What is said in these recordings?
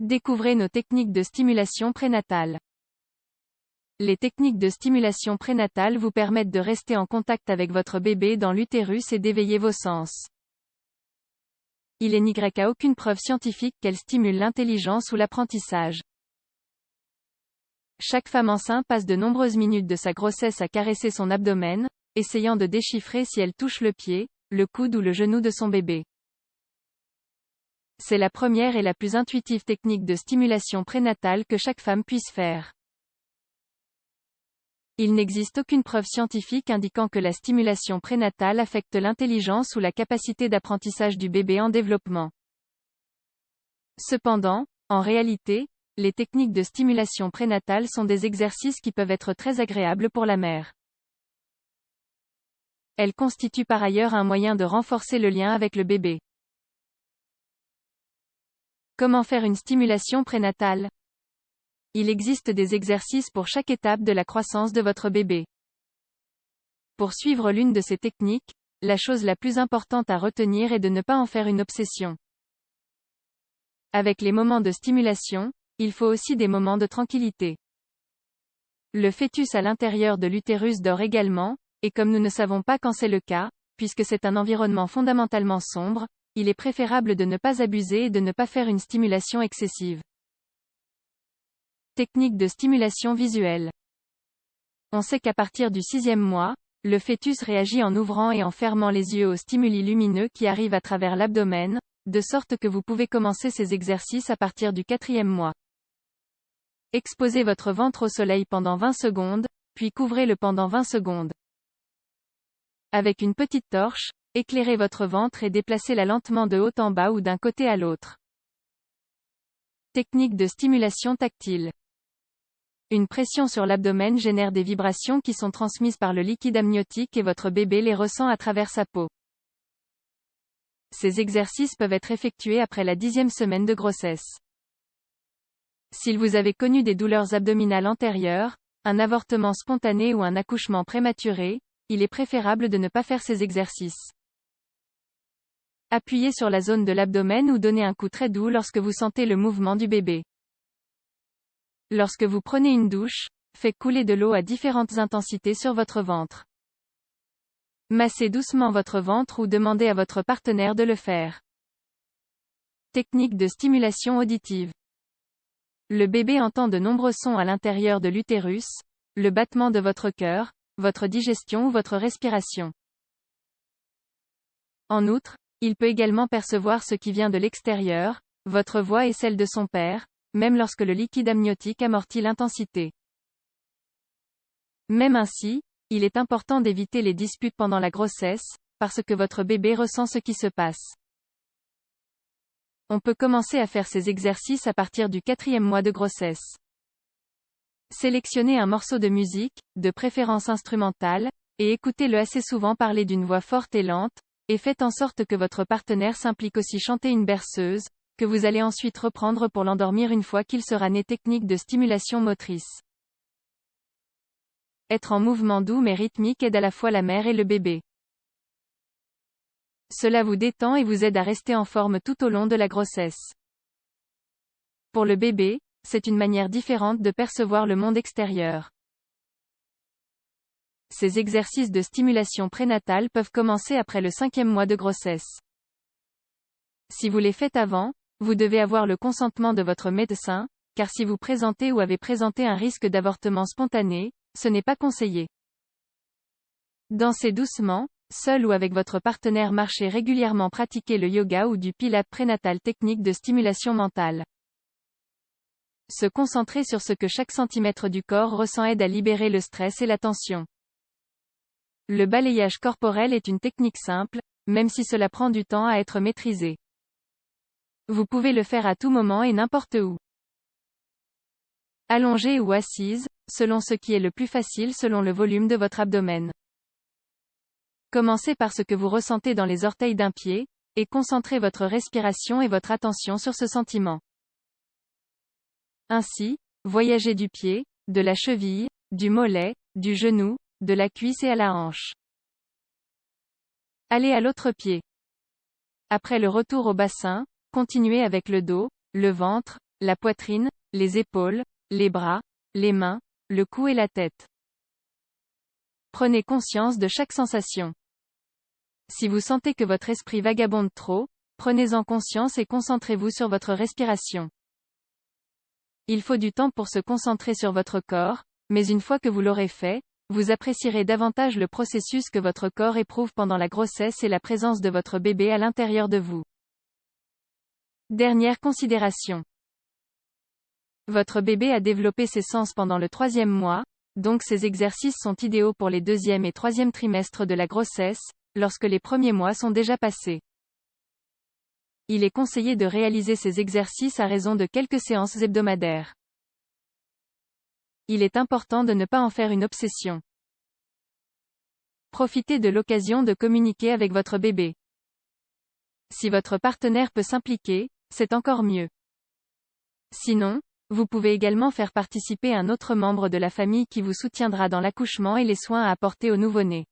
Découvrez nos techniques de stimulation prénatale. Les techniques de stimulation prénatale vous permettent de rester en contact avec votre bébé dans l'utérus et d'éveiller vos sens. Il n'y a aucune preuve scientifique qu'elles stimulent l'intelligence ou l'apprentissage. Chaque femme enceinte passe de nombreuses minutes de sa grossesse à caresser son abdomen, essayant de déchiffrer si elle touche le pied, le coude ou le genou de son bébé. C'est la première et la plus intuitive technique de stimulation prénatale que chaque femme puisse faire. Il n'existe aucune preuve scientifique indiquant que la stimulation prénatale affecte l'intelligence ou la capacité d'apprentissage du bébé en développement. Cependant, en réalité, les techniques de stimulation prénatale sont des exercices qui peuvent être très agréables pour la mère. Elles constituent par ailleurs un moyen de renforcer le lien avec le bébé. Comment faire une stimulation prénatale? Il existe des exercices pour chaque étape de la croissance de votre bébé. Pour suivre l'une de ces techniques, la chose la plus importante à retenir est de ne pas en faire une obsession. Avec les moments de stimulation, il faut aussi des moments de tranquillité. Le fœtus à l'intérieur de l'utérus dort également, et comme nous ne savons pas quand c'est le cas, puisque c'est un environnement fondamentalement sombre, il est préférable de ne pas abuser et de ne pas faire une stimulation excessive. Technique de stimulation visuelle. On sait qu'à partir du 6e mois, le fœtus réagit en ouvrant et en fermant les yeux aux stimuli lumineux qui arrivent à travers l'abdomen, de sorte que vous pouvez commencer ces exercices à partir du 4e mois. Exposez votre ventre au soleil pendant 20 secondes, puis couvrez-le pendant 20 secondes. Avec une petite torche, éclairez votre ventre et déplacez-la lentement de haut en bas ou d'un côté à l'autre. Technique de stimulation tactile. Une pression sur l'abdomen génère des vibrations qui sont transmises par le liquide amniotique et votre bébé les ressent à travers sa peau. Ces exercices peuvent être effectués après la 10e semaine de grossesse. Si vous avez connu des douleurs abdominales antérieures, un avortement spontané ou un accouchement prématuré, il est préférable de ne pas faire ces exercices. Appuyez sur la zone de l'abdomen ou donnez un coup très doux lorsque vous sentez le mouvement du bébé. Lorsque vous prenez une douche, faites couler de l'eau à différentes intensités sur votre ventre. Massez doucement votre ventre ou demandez à votre partenaire de le faire. Technique de stimulation auditive. Le bébé entend de nombreux sons à l'intérieur de l'utérus, le battement de votre cœur, votre digestion ou votre respiration. En outre, il peut également percevoir ce qui vient de l'extérieur, votre voix et celle de son père, même lorsque le liquide amniotique amortit l'intensité. Même ainsi, il est important d'éviter les disputes pendant la grossesse, parce que votre bébé ressent ce qui se passe. On peut commencer à faire ces exercices à partir du 4e mois de grossesse. Sélectionnez un morceau de musique, de préférence instrumentale, et écoutez-le assez souvent parler d'une voix forte et lente, et faites en sorte que votre partenaire s'implique aussi chanter une berceuse, que vous allez ensuite reprendre pour l'endormir une fois qu'il sera né. Technique de stimulation motrice. Être en mouvement doux mais rythmique aide à la fois la mère et le bébé. Cela vous détend et vous aide à rester en forme tout au long de la grossesse. Pour le bébé, c'est une manière différente de percevoir le monde extérieur. Ces exercices de stimulation prénatale peuvent commencer après le 5e mois de grossesse. Si vous les faites avant, vous devez avoir le consentement de votre médecin, car si vous présentez ou avez présenté un risque d'avortement spontané, ce n'est pas conseillé. Dansez doucement, seul ou avec votre partenaire. Marchez régulièrement. Pratiquez le yoga ou du pilate prénatal. Technique de stimulation mentale. Se concentrer sur ce que chaque centimètre du corps ressent aide à libérer le stress et la tension. Le balayage corporel est une technique simple, même si cela prend du temps à être maîtrisé. Vous pouvez le faire à tout moment et n'importe où. Allongée ou assise, selon ce qui est le plus facile selon le volume de votre abdomen. Commencez par ce que vous ressentez dans les orteils d'un pied, et concentrez votre respiration et votre attention sur ce sentiment. Ainsi, voyagez du pied, de la cheville, du mollet, du genou, de la cuisse et à la hanche. Allez à l'autre pied. Après le retour au bassin, continuez avec le dos, le ventre, la poitrine, les épaules, les bras, les mains, le cou et la tête. Prenez conscience de chaque sensation. Si vous sentez que votre esprit vagabonde trop, prenez-en conscience et concentrez-vous sur votre respiration. Il faut du temps pour se concentrer sur votre corps, mais une fois que vous l'aurez fait, vous apprécierez davantage le processus que votre corps éprouve pendant la grossesse et la présence de votre bébé à l'intérieur de vous. Dernière considération. Votre bébé a développé ses sens pendant le 3e mois, donc ces exercices sont idéaux pour les 2e et 3e trimestres de la grossesse, lorsque les premiers mois sont déjà passés. Il est conseillé de réaliser ces exercices à raison de quelques séances hebdomadaires. Il est important de ne pas en faire une obsession. Profitez de l'occasion de communiquer avec votre bébé. Si votre partenaire peut s'impliquer, c'est encore mieux. Sinon, vous pouvez également faire participer un autre membre de la famille qui vous soutiendra dans l'accouchement et les soins à apporter au nouveau-né.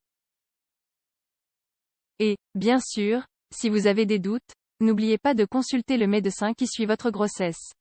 Et, bien sûr, si vous avez des doutes, n'oubliez pas de consulter le médecin qui suit votre grossesse.